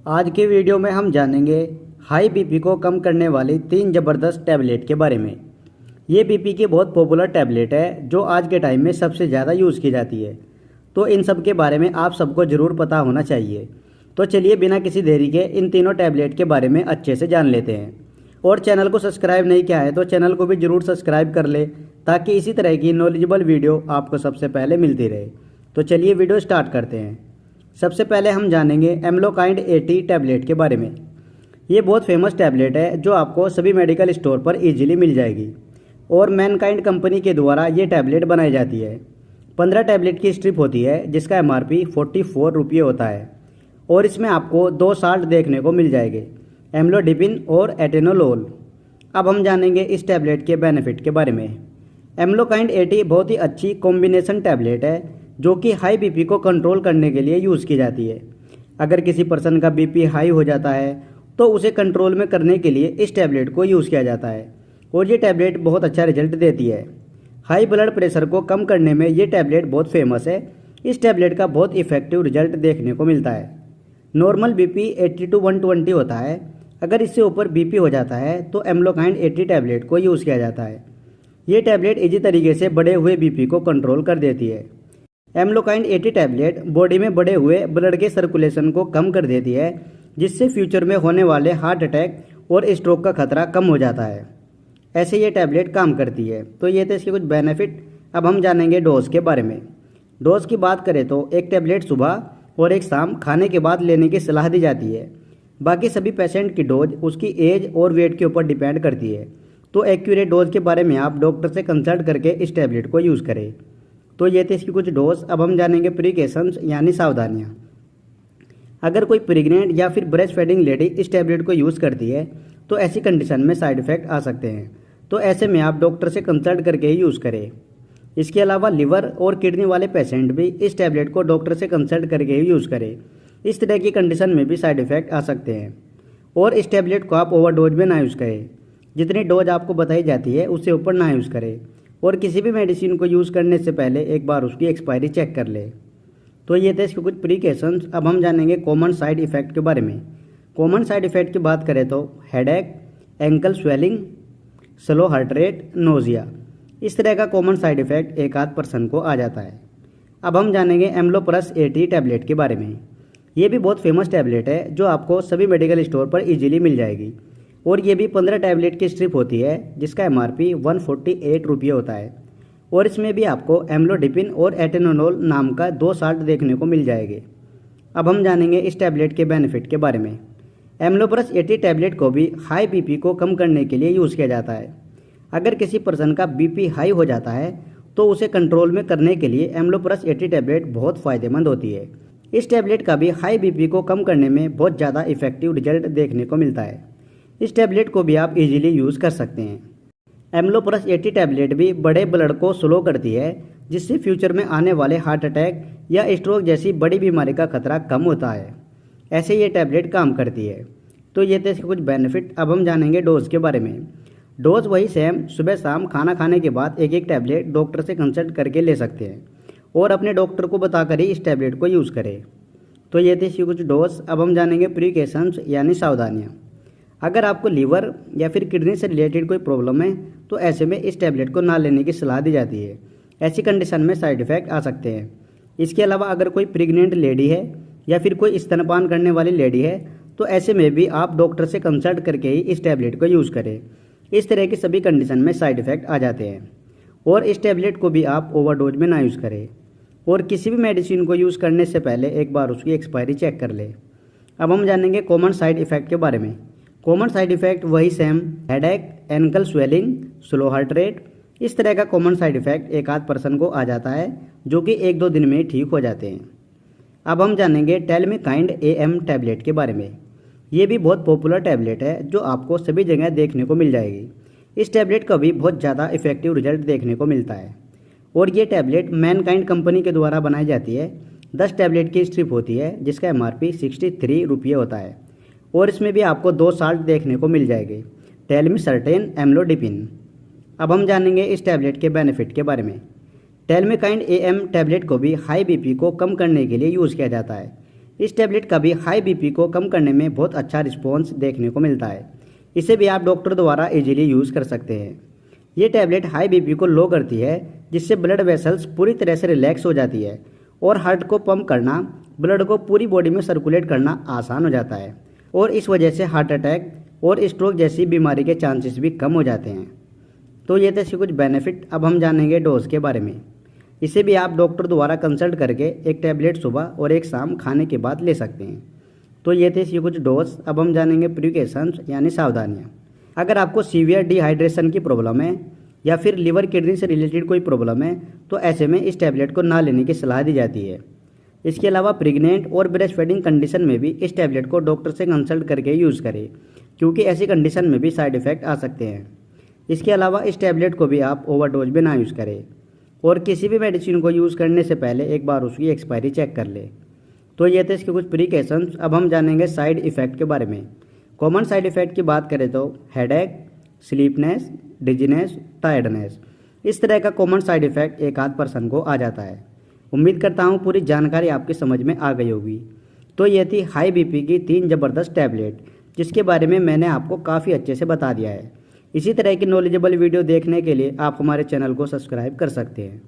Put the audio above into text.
आज के वीडियो में हम जानेंगे हाई बीपी को कम करने वाली 3 ज़बरदस्त टैबलेट के बारे में। ये बीपी की बहुत पॉपुलर टैबलेट है जो आज के टाइम में सबसे ज़्यादा यूज़ की जाती है। तो इन सब के बारे में आप सबको ज़रूर पता होना चाहिए। तो चलिए बिना किसी देरी के इन तीनों टैबलेट के बारे में अच्छे से जान लेते हैं। और चैनल को सब्सक्राइब नहीं किया है तो चैनल को भी ज़रूर सब्सक्राइब कर ले ताकि इसी तरह की नॉलेजेबल वीडियो आपको सबसे पहले मिलती रहे। तो चलिए वीडियो स्टार्ट करते हैं। सबसे पहले हम जानेंगे एम्लोकाइंड 80 टैबलेट के बारे में। ये बहुत फेमस टैबलेट है जो आपको सभी मेडिकल स्टोर पर इजीली मिल जाएगी और मैनकाइंड कंपनी के द्वारा ये टैबलेट बनाई जाती है। 15 टैबलेट की स्ट्रिप होती है जिसका एमआरपी 44 रुपये होता है और इसमें आपको 2 साल्ट देखने को मिल जाएंगे, एम्लोडिपिन और एटेनोलोल। अब हम जानेंगे इस टैबलेट के बेनिफिट के बारे में। एम्लोकाइंड 80 बहुत ही अच्छी कॉम्बिनेशन टैबलेट है जो कि हाई बीपी को कंट्रोल करने के लिए यूज़ की जाती है। अगर किसी पर्सन का बीपी हाई हो जाता है तो उसे कंट्रोल में करने के लिए इस टैबलेट को यूज़ किया जाता है और ये टैबलेट बहुत अच्छा रिजल्ट देती है। हाई ब्लड प्रेशर को कम करने में ये टैबलेट बहुत फेमस है। इस टैबलेट का बहुत इफेक्टिव रिजल्ट देखने को मिलता है। नॉर्मल बीपी 80 to 120 होता है। अगर इससे ऊपर बीपी हो जाता है तो एम्लोकाइंड 80 टैबलेट को यूज़ किया जाता है। ये टैबलेट इजी तरीके से बढ़े हुए बीपी को कंट्रोल कर देती है। एम्लोकाइंड 80 टैबलेट बॉडी में बढ़े हुए ब्लड के सर्कुलेशन को कम कर देती है जिससे फ्यूचर में होने वाले हार्ट अटैक और स्ट्रोक का खतरा कम हो जाता है। ऐसे ये टैबलेट काम करती है। तो ये थे इसके कुछ बेनिफिट। अब हम जानेंगे डोज के बारे में। डोज की बात करें तो एक टैबलेट सुबह और एक शाम खाने के बाद लेने की सलाह दी जाती है। बाकी सभी पेशेंट की डोज उसकी एज और वेट के ऊपर डिपेंड करती है। तो एक्यूरेट डोज के बारे में आप डॉक्टर से कंसल्ट करके इस टैबलेट को यूज़ करें। तो ये थे इसकी कुछ डोज। अब हम जानेंगे प्रिकॉशंस यानी सावधानियाँ। अगर कोई प्रेग्नेंट या फिर ब्रेस्ट फीडिंग लेडी इस टैबलेट को यूज़ करती है तो ऐसी कंडीशन में साइड इफ़ेक्ट आ सकते हैं। तो ऐसे में आप डॉक्टर से कंसल्ट करके ही यूज़ करें। इसके अलावा लिवर और किडनी वाले पेशेंट भी इस टैबलेट को डॉक्टर से कंसल्ट करके ही यूज़ करें। इस तरह की कंडीशन में भी साइड इफ़ेक्ट आ सकते हैं। और इस टैबलेट को आप ओवरडोज में ना यूज़ करें। जितनी डोज आपको बताई जाती है उससे ऊपर ना यूज़ करें। और किसी भी मेडिसिन को यूज़ करने से पहले एक बार उसकी एक्सपायरी चेक कर ले। तो ये थे इसके कुछ प्रिकॉशंस। अब हम जानेंगे कॉमन साइड इफ़ेक्ट के बारे में। कॉमन साइड इफ़ेक्ट की बात करें तो headache, ankle swelling, slow heart rate, nausea, इस तरह का कॉमन साइड इफ़ेक्ट एक आध पर्सन को आ जाता है। अब हम जानेंगे एम्लोप्लस 80 टैबलेट के बारे में। ये भी बहुत फेमस टैबलेट है जो आपको सभी मेडिकल स्टोर पर ईजिली मिल जाएगी और ये भी 15 टैबलेट की स्ट्रिप होती है जिसका एमआरपी 148 रुपये होता है और इसमें भी आपको एम्लोडिपिन और एटेनोलोल नाम का 2 साल्ट देखने को मिल जाएंगे। अब हम जानेंगे इस टैबलेट के बेनिफिट के बारे में। एम्लोप्लस 80 टैबलेट को भी हाई बीपी को कम करने के लिए यूज़ किया जाता है। अगर किसी पर्सन का बीपी हाई हो जाता है तो उसे कंट्रोल में करने के लिए एम्लोप्लस 80 टैबलेट बहुत फ़ायदेमंद होती है। इस टैबलेट का भी हाई बीपी को कम करने में बहुत ज़्यादा इफेक्टिव रिजल्ट देखने को मिलता है। इस टैबलेट को भी आप इजीली यूज़ कर सकते हैं। एम्लोप्लस 80 टैबलेट भी बड़े ब्लड को स्लो करती है जिससे फ्यूचर में आने वाले हार्ट अटैक या स्ट्रोक जैसी बड़ी बीमारी का खतरा कम होता है। ऐसे ये टैबलेट काम करती है। तो ये थे इसके कुछ बेनिफिट। अब हम जानेंगे डोज के बारे में। डोज वही सेम, सुबह शाम खाना खाने के बाद एक एक टैबलेट डॉक्टर से कंसल्ट करके ले सकते हैं और अपने डॉक्टर को बताकर ही इस टैबलेट को यूज़ करें। तो ये थे इसकी कुछ डोज। अब हम जानेंगे प्रिकॉशंस यानी सावधानियाँ। अगर आपको लीवर या फिर किडनी से रिलेटेड कोई प्रॉब्लम है तो ऐसे में इस टैबलेट को ना लेने की सलाह दी जाती है। ऐसी कंडीशन में साइड इफ़ेक्ट आ सकते हैं। इसके अलावा अगर कोई प्रेग्नेंट लेडी है या फिर कोई स्तनपान करने वाली लेडी है तो ऐसे में भी आप डॉक्टर से कंसल्ट करके ही इस टैबलेट को यूज़ करें। इस तरह की सभी कंडीशन में साइड इफ़ेक्ट आ जाते हैं। और इस टैबलेट को भी आप ओवरडोज में ना यूज़ करें और किसी भी मेडिसिन को यूज़ करने से पहले एक बार उसकी एक्सपायरी चेक कर ले। अब हम जानेंगे कॉमन साइड इफ़ेक्ट के बारे में। कॉमन साइड इफ़ेक्ट वही same, headache, ankle swelling, slow heart rate, इस तरह का कॉमन साइड इफ़ेक्ट एक आध पर्सन को आ जाता है जो कि 1-2 दिन में ठीक हो जाते हैं। अब हम जानेंगे टेलमिकाइंड AM टैबलेट के बारे में। ये भी बहुत पॉपुलर टैबलेट है जो आपको सभी जगह देखने को मिल जाएगी। इस टैबलेट का भी बहुत ज़्यादा इफेक्टिव रिजल्ट देखने को मिलता है और ये टैबलेट मैनकाइंड कंपनी के द्वारा बनाई जाती है। 10 टैबलेट की स्ट्रिप होती है जिसका एमआरपी 63 रुपये होता है और इसमें भी आपको 2 साल्ट देखने को मिल जाएंगे, टेलमिसर्टेन, एम्लोडिपिन। अब हम जानेंगे इस टैबलेट के बेनिफिट के बारे में। टेलमिकाइंड AM टैबलेट को भी हाई बीपी को कम करने के लिए यूज़ किया जाता है। इस टैबलेट का भी हाई बीपी को कम करने में बहुत अच्छा रिस्पॉन्स देखने को मिलता है। इसे भी आप डॉक्टर द्वारा इजीली यूज़ कर सकते हैं। ये टैबलेट हाई बीपी को लो करती है, जिससे ब्लड वेसल्स पूरी तरह से रिलैक्स हो जाती है और हार्ट को पंप करना, ब्लड को पूरी बॉडी में सर्कुलेट करना आसान हो जाता है और इस वजह से हार्ट अटैक और स्ट्रोक जैसी बीमारी के चांसेस भी कम हो जाते हैं। तो ये थे इसके कुछ बेनिफिट। अब हम जानेंगे डोज के बारे में। इसे भी आप डॉक्टर द्वारा कंसल्ट करके एक टैबलेट सुबह और एक शाम खाने के बाद ले सकते हैं। तो ये थे इसके कुछ डोज। अब हम जानेंगे प्रिकॉशंस यानी सावधानियाँ। अगर आपको सीवियर डिहाइड्रेशन की प्रॉब्लम है या फिर लिवर किडनी से रिलेटेड कोई प्रॉब्लम है तो ऐसे में इस टैबलेट को ना लेने की सलाह दी जाती है। इसके अलावा प्रेग्नेंट और ब्रेस्ट फीडिंग कंडीशन में भी इस टैबलेट को डॉक्टर से कंसल्ट करके यूज़ करें, क्योंकि ऐसी कंडीशन में भी साइड इफ़ेक्ट आ सकते हैं। इसके अलावा इस टैबलेट को भी आप ओवरडोज में ना यूज़ करें और किसी भी मेडिसिन को यूज़ करने से पहले एक बार उसकी एक्सपायरी चेक कर ले। तो ये थे इसके कुछ प्रिकॉशंस। अब हम जानेंगे साइड इफ़ेक्ट के बारे में। कॉमन साइड इफ़ेक्ट की बात करें तो हेडेक, स्लीपनेस, डिजीनेस, टायर्डनेस, इस तरह का कॉमन साइड इफ़ेक्ट एक आध पर्सन को आ जाता है। उम्मीद करता हूँ पूरी जानकारी आपकी समझ में आ गई होगी। तो ये थी हाई बीपी की 3 ज़बरदस्त टैबलेट, जिसके बारे में मैंने आपको काफ़ी अच्छे से बता दिया है। इसी तरह की नॉलेजेबल वीडियो देखने के लिए आप हमारे चैनल को सब्सक्राइब कर सकते हैं।